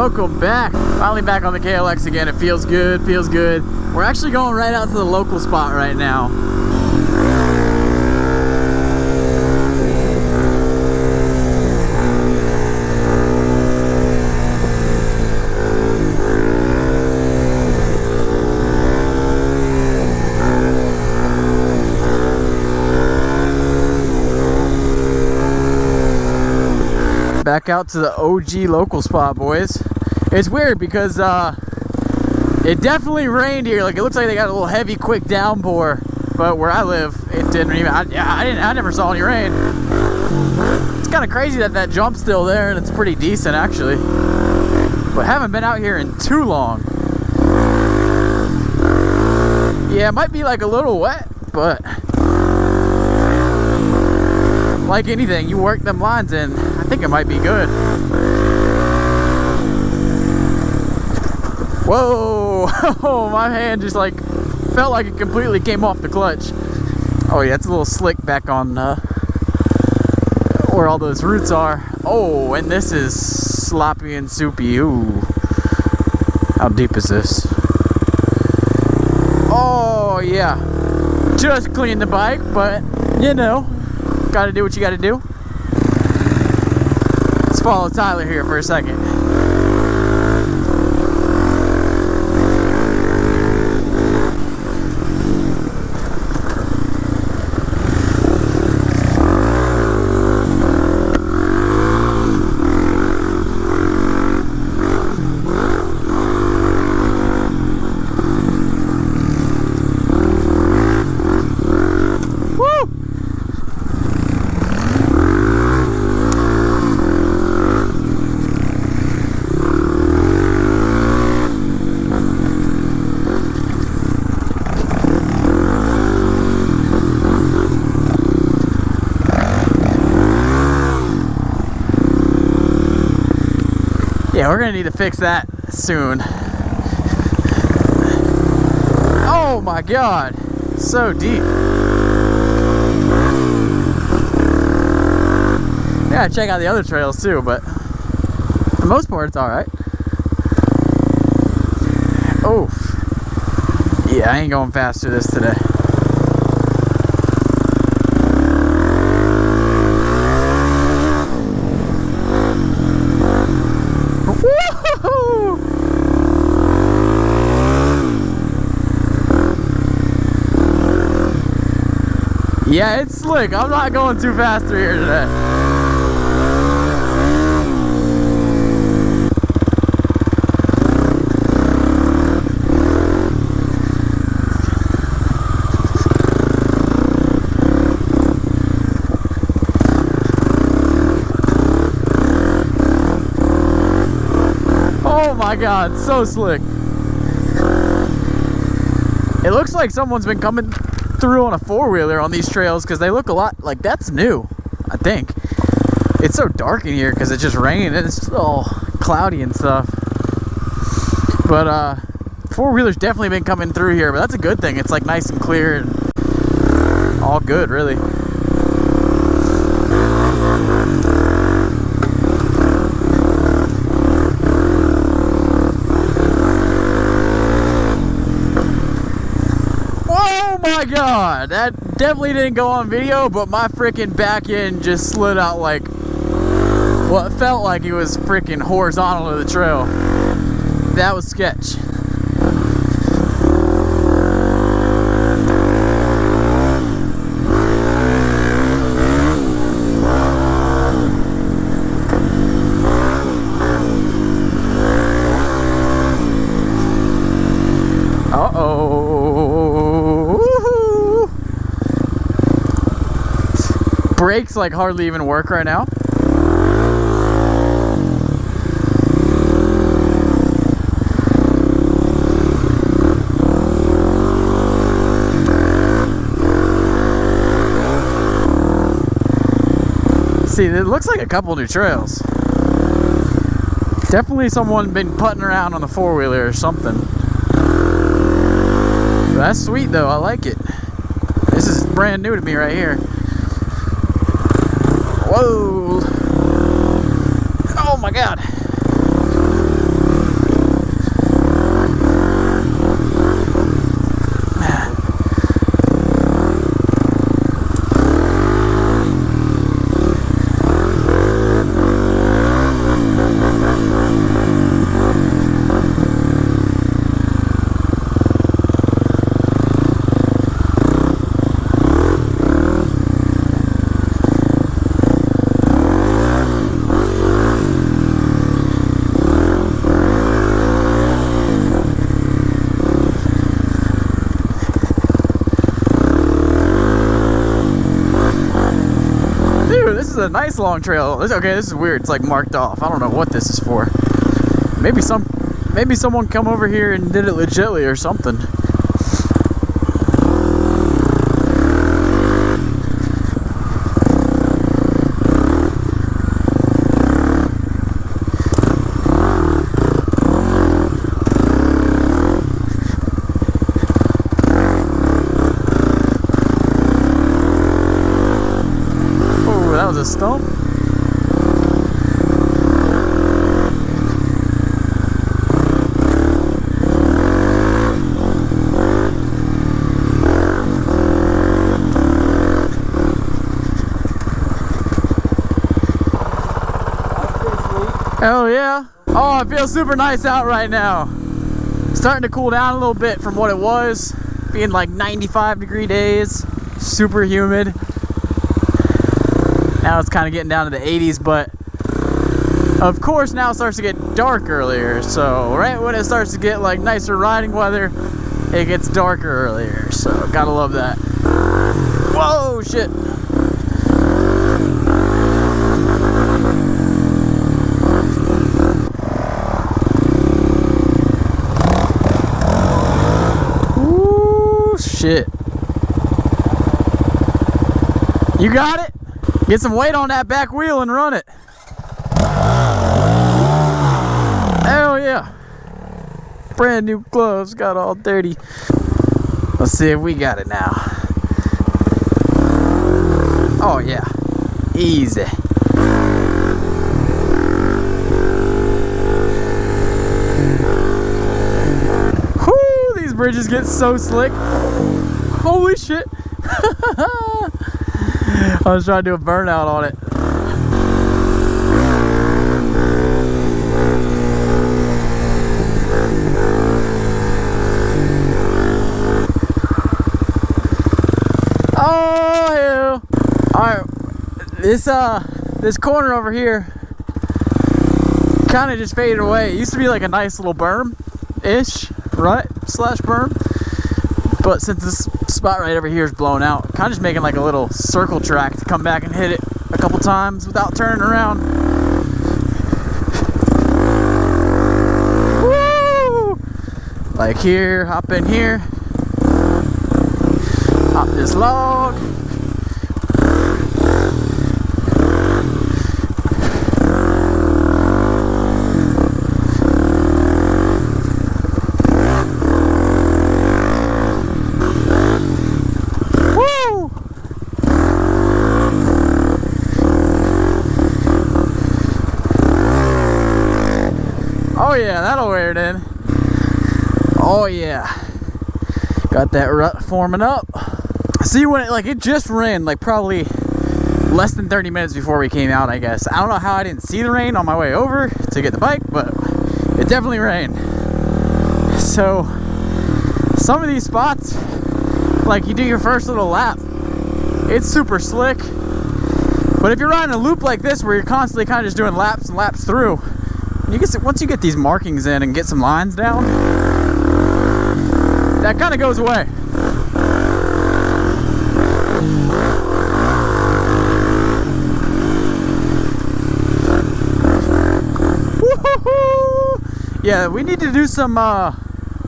Welcome back. Finally back on the KLX again. It feels good, feels good. We're actually going right out to the local spot right now. Back out to the OG local spot, boys. It's weird because it definitely rained here. Like, it looks like they got a little heavy, quick downpour. But where I live, it didn't even. I never saw any rain. It's kind of crazy that that jump's still there, and it's pretty decent actually. But haven't been out here in too long. Yeah, it might be like a little wet, but like anything, you work them lines in, I think it might be good. Whoa! Oh, my hand just like felt like it completely came off the clutch. Oh yeah, it's a little slick back on where all those roots are. Oh, and this is sloppy and soupy. Ooh. How deep is this? Oh yeah. Just cleaned the bike, but you know, gotta do what you gotta do. Let's follow Tyler here for a second. Yeah, we're gonna need to fix that soon. Oh my god, so deep. Yeah, check out the other trails too, but for the most part it's alright. Oof. Yeah, I ain't going fast through this today. Yeah, it's slick. I'm not going too fast through here today. Oh my god, so slick. It looks like someone's been coming through on a four-wheeler on these trails because they look a lot like that's new. I think it's so dark in here because it just rained and it's all cloudy and stuff, but four-wheelers definitely been coming through here, but that's a good thing. It's like nice and clear and all good, really. Oh my god, that definitely didn't go on video, but my freaking back end just slid out like, well, it felt like it was freaking horizontal to the trail. That was sketch. Brakes like hardly even work right now. See, it looks like a couple new trails. Definitely someone been putting around on the four-wheeler or something. That's sweet though, I like it. This is brand new to me right here. Whoa! Oh my god! a nice long trail. Okay, this is weird. It's like marked off. I don't know what this is for. Maybe someone come over here and did it legitly or something. A stump. Hell yeah. Oh, it feels super nice out right now. Starting to cool down a little bit from what it was, being like 95-degree days, super humid. Now it's kind of getting down to the 80s, but of course now it starts to get dark earlier. So right when it starts to get like nicer riding weather, it gets darker earlier. So gotta love that. Whoa, shit. Ooh, shit. You got it? Get some weight on that back wheel and run it. Hell yeah. Brand new gloves, got all dirty. Let's see if we got it now. Oh yeah, easy. Whoo, these bridges get so slick. Holy shit. I was trying to do a burnout on it. Oh hell! All right, this corner over here kind of just faded away. It used to be like a nice little berm-ish, right? Slash berm. But since this spot right over here is blown out, kind of just making like a little circle track to come back and hit it a couple times without turning around. Woo! Like here, hop in here, hop this log. Oh yeah, that'll wear it in. Oh yeah. Got that rut forming up. See, when it just rained like probably less than 30 minutes before we came out, I guess. I don't know how I didn't see the rain on my way over to get the bike, but it definitely rained. So some of these spots, like you do your first little lap, it's super slick. But if you're riding a loop like this where you're constantly kind of just doing laps and laps through, once you get these markings in and get some lines down, that kind of goes away. Woo-hoo-hoo! Yeah, we need to do some a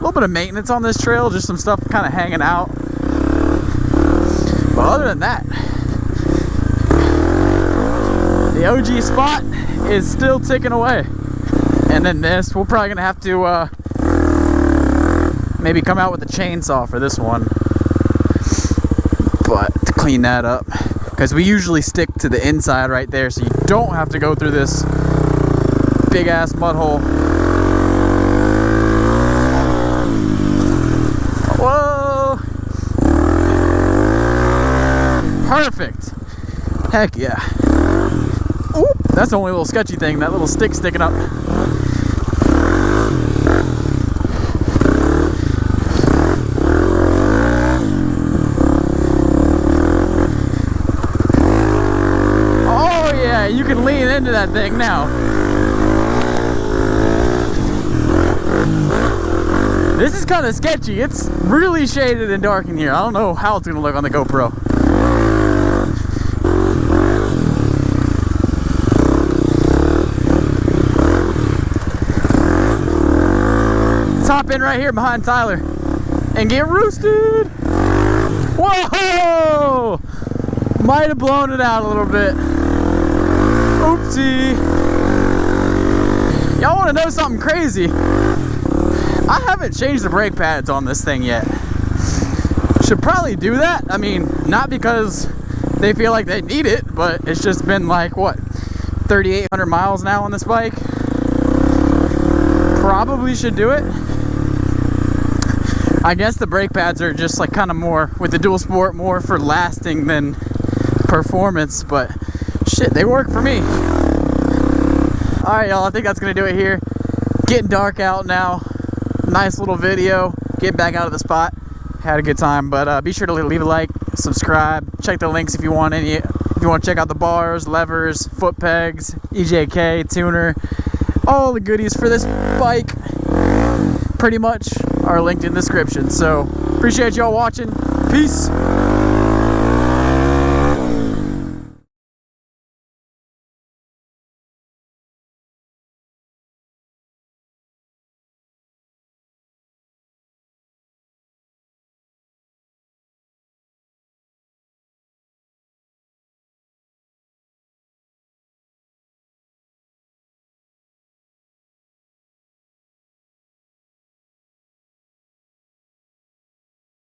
little bit of maintenance on this trail, just some stuff kind of hanging out. But other than that, the OG spot is still ticking away. And then this, we're probably gonna have to maybe come out with a chainsaw for this one, but to clean that up, because we usually stick to the inside right there, so you don't have to go through this big ass mud hole. Whoa! Perfect. Heck yeah. Oop, that's the only little sketchy thing, that little stick sticking up. Oh yeah, you can lean into that thing now. This is kind of sketchy. It's really shaded and dark in here. I don't know how it's gonna look on the GoPro. hop in right here behind Tyler and get roosted. Whoa! Might have blown it out a little bit. Oopsie. Y'all want to know something crazy? I haven't changed the brake pads on this thing yet. Should probably do that. I mean, not because they feel like they need it, but it's just been like, what, 3,800 miles now on this bike. Probably should do it. I guess the brake pads are just like kind of more, with the dual sport, more for lasting than performance, but shit, they work for me. All right, y'all, I think that's gonna do it here. Getting dark out now. Nice little video. Get back out of the spot. Had a good time, but be sure to leave a like, subscribe, check the links if you want any. If you want to check out the bars, levers, foot pegs, EJK, tuner, all the goodies for this bike pretty much are linked in the description. So appreciate y'all watching. Peace.